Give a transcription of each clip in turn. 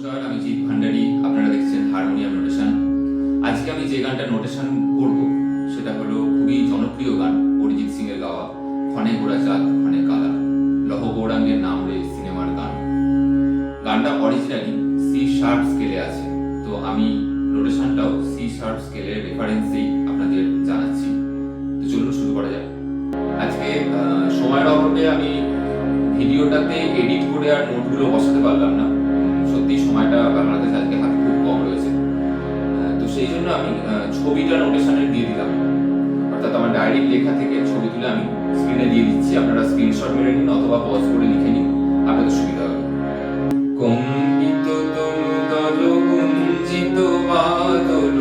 নমস্কার, আমি জিৎ ভান্ডারী। আপনারা দেখছেন হারমোনিয়াম নোটেশন। আজকে আমি যে গানটা নোটেশন করব সেটা হলো খুবই জনপ্রিয় গান, অরিজিৎ সিং এর গাওয়া ক্ষণে ঘোরা চাঁদ ক্ষণে কালা, লহ গৌরাঙ্গের নাম রে সিনেমার গান। গানটা অরিজিনালি সি শার্প স্কেলে আছে, তো আমি নোটেশনটাও সি শার্প স্কেলের রেফারেন্সেই আপনাদের জানাচ্ছি। তো চলুন শুরু করা যাক। আজকে সময়ের অভাবে আমি ভিডিওটাতে এডিট করে আর নোটগুলো বসাতে পারলাম না। সত্যি সময়টা আমার কাছে আজকে হাতে খুব কম রয়েছে, তো সেই জন্য আমি ছবিটা নোটেশনে দিয়ে দিলাম, অর্থাৎ আমার ডায়েরির লেখা থেকে ছবি তুলে আমি স্ক্রিনে দিয়ে দিচ্ছি। আপনারা স্ক্রিনশট মেরে নিন অথবা পজ করে লিখে নিন, আপনাদের সুবিধা হবে। কম্পিত তনুদল কুঞ্জিত বাদল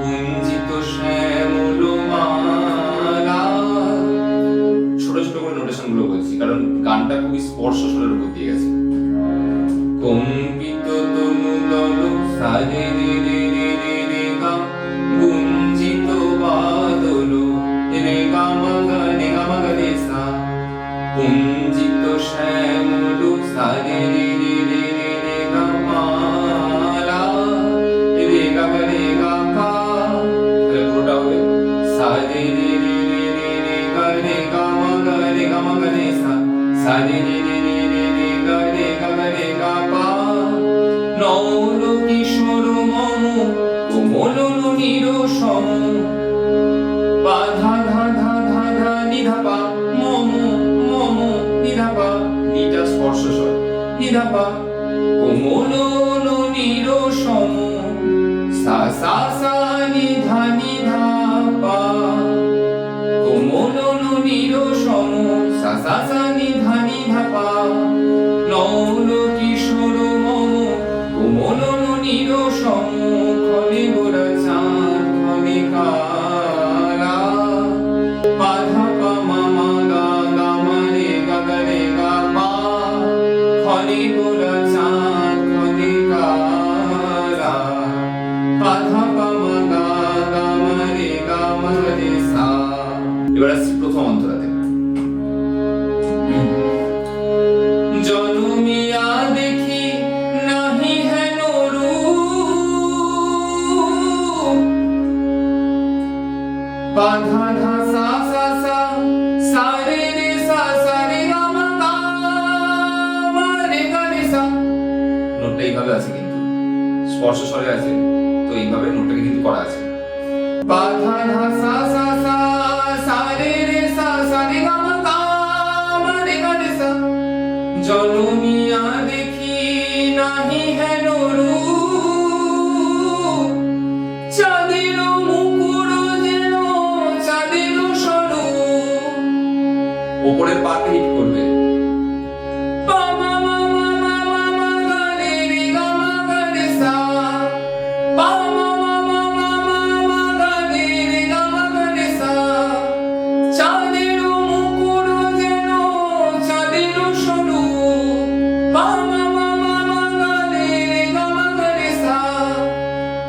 কুঞ্জিত শ্যামল মালা। ছোট ছোট করে নোটেশন গুলো বলছি কারণ গানটা খুবই স্পর্শ সুরের উপর দিয়ে গেছে। কম্পিত তনুদল সারে রে রে রে রে রে গা কুঞ্জিত বাদল রে গা মা গা রে সা কুঞ্জিত শ্যামল সারে রে রে রে রে রে গা মালা রে গা কা। তাহলে পুরোটা হবে সারে রে রে রে রে রে গা মা গা রে সা সারে রে রে রে রে রে গা পা। নৌল কিশোর মম কোমল নীর সম বাধা ধা ধা ধা ধা নিধা পা মম মম নিধা পা, নিটা স্পর্শ স্বর নিধা পা। কোমল নীর সম সা সা সা নিধা নিধা পা। কোমল নীর সম সা সা সা নিধা নিধা পা। নৌল কিশোর মম কোমল নীর সম ক্ষণে গোরা চাঁদ ক্ষণে কালা। বাধা পা মা মা গা গা মা রে গা পা। ক্ষণে গোরা চাঁদ ক্ষণে কালা। বাধা পা মা গা মা রে সা। এবার আসছি প্রথম অন্তরাতে। জনমিয়া দেখি নাহি হেন রূপ বাধা ধা সা সা সা সারে রে সা সারে গা মা রে গা রে সা। নোটটা এইভাবে আছে, কিন্তু স্পর্শ স্বরে আছে, তো এইভাবে নোটটাকে কিন্তু করা আছে। বাধা ধা সা সা সা সারে রে সা সারে গা মা রে গা রে সা। জনমিয়া দেখি নাহি হেন রূপ চাঁদের মুকুর যেন চাঁদের স্বরূপ। ওপরের পাতে হিট করবে। পা মা মা মা মা মা মা গা রে রে গা মা গা রে সা। পা মা মা মা মা মা মা গা রে রে গা মা গা রে সা। চাঁদের মুকুর যেন চাঁদের স্বরূপ। পা মা মা মা মা গা রে রে গা মা গা রে সা।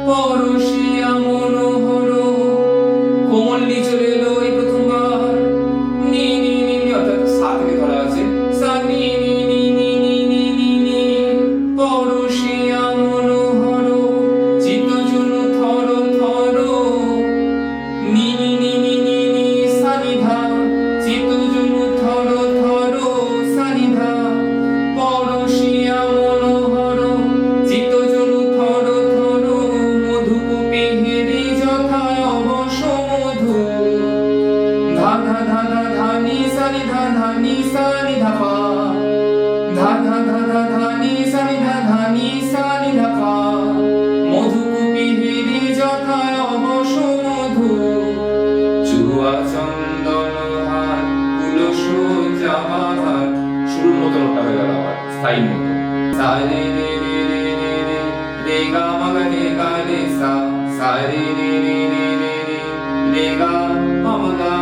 পরশিয়া মনোহর কোমল নি চলে এলো এই প্রথমবার। নি নি নি নি অর্থাৎ সা থেকে ধরা আছে, সা নি নি নি নি নি নি নি নি। পরশিয়া মনোহর চিত জন থর থর নি নি নি নি নি নি সা নি ধা। চিত জন থর থর সা নি ধা। পরশিয়া মনোহর চিত জন থর থর মধুকূপে হেরে যথা অবশ মধু। ধা ধা ধা ধা ধা নি সা নি ধা ধা নি সা নি ধা পা। ধা ধা ধা ধা ধা নি সা নি ধা ধা নি সা নি ধা পা। মধুকূপে হেরে যথা অবশ মধু। চুয়া চন্দন হাত তুলস যাবার। শুরুর মতো নোটটা হয়ে গেল আবার স্থায়ী মতো। সা রে রে রে রে রে রে রে গা মা গা রে সা। সা রে রে রে রে রে রে রে গা মা মা গা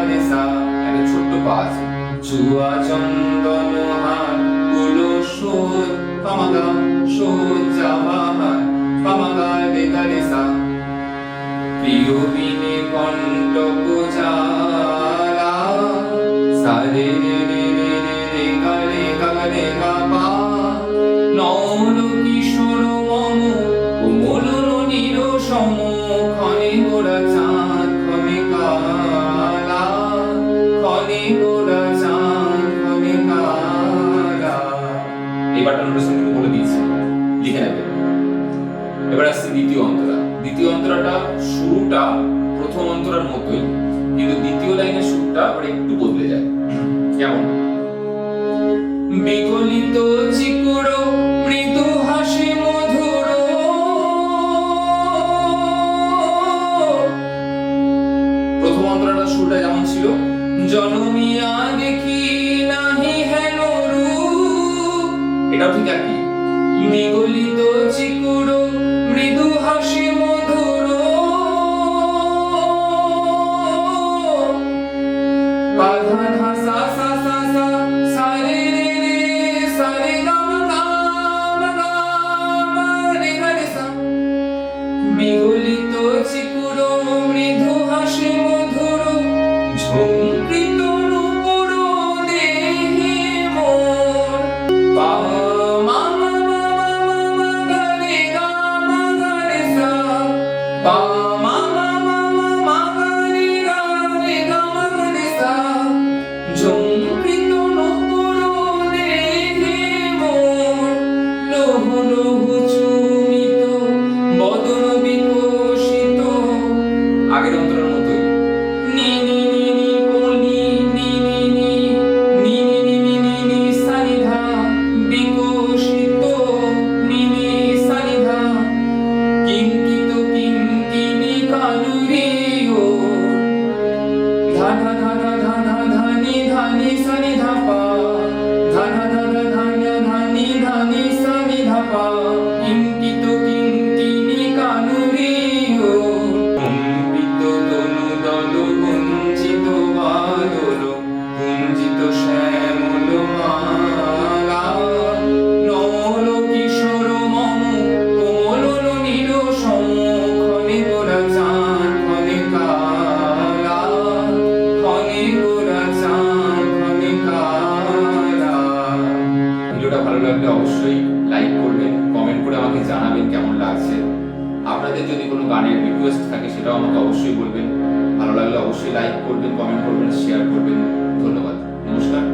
রে সা। একটা ছোট্ট পা আছে। চুয়া চন্দন হাত তুলস পা মা গা যাবার পা মা গা রে সা। প্রিয় বিনে কণ্টক জ্বালা। সা রে রে রে রে রে রে গা পা। নৌল কি সম ক্ষণে গোরা চাঁদ ক্ষণে কালা ক্ষণে গোরা চাঁদ ক্ষণে কালা। এই পাঠটা নোটেশন কিন্তু বলে দিয়েছি, লিখে নেবেন। এবার আসছে দ্বিতীয় অন্তরা। দ্বিতীয় অন্তরাটা শুরুটা প্রথম অন্তরার মতোই, কিন্তু দ্বিতীয় লাইনের সুরটা আবার একটু বদলে যায়। কেমন? বিগলিত চিকুরো মৃদু হাসি মধুর, প্রথম অন্তরাটার সুরটা যেমন ছিল, জনমিয়া দেখি নাহি হেন রূপ, এটাও ঠিক একই। বিগলিত চিকুরো মৃদু হাসি মধুর, বাধা ধা সা সা সা সা সা রে রে রে সা রে গা মা রে গা রে সা। বিগলিত চিকুরো মৃদু হাসি মধুর, ঝুমকৃত নূপুর দেহে মোর, পা মা মা মা মা মা গা রে গা মা গা রে সা, পা মা মা মা মা গা রে গা মা গা রে সা। ঝুমকৃত নূপুর দেহে মোর, লৌহ লৌহ চুমিত বদন বিকশিত। আগের অন্তরের মতোই। নি নি নি নি কোমল নি নি নি নি নি নি নি নি নি সা নি ধা, বিকশিত নি নি সা নি ধা। কিঙ্কিত কিঙ্কিণী কালুরীয়, ধা ধা ধা ধা ধা ধা ধা নি সা নি ধা পা, ধা ধা ধা ধা ধা ধা নি সা নি ধা পা। কিঙ্কিত কিঙ্কিণী কালুরীয়, কম্পিত তনু দল কুঞ্চিত বাদল, কুঞ্চিত শ্যামল মালা। নল কিশোর মম কোমল নীল সম ক্ষণে গোরা চাঁদ ক্ষণে কালা ক্ষণে গোরা চাঁদ ক্ষণে কালা। ভিডিওটা ভালো লাগলে অবশ্যই লাইক করবেন, কমেন্ট করে আমাকে জানাবেন কেমন লাগছে। আপনাদের যদি কোনো গানের রিকোয়েস্ট থাকে সেটাও আমাকে অবশ্যই বলবেন। ভালো লাগলে অবশ্যই লাইক করবেন, কমেন্ট করবেন, শেয়ার করবেন। ধন্যবাদ, নমস্কার।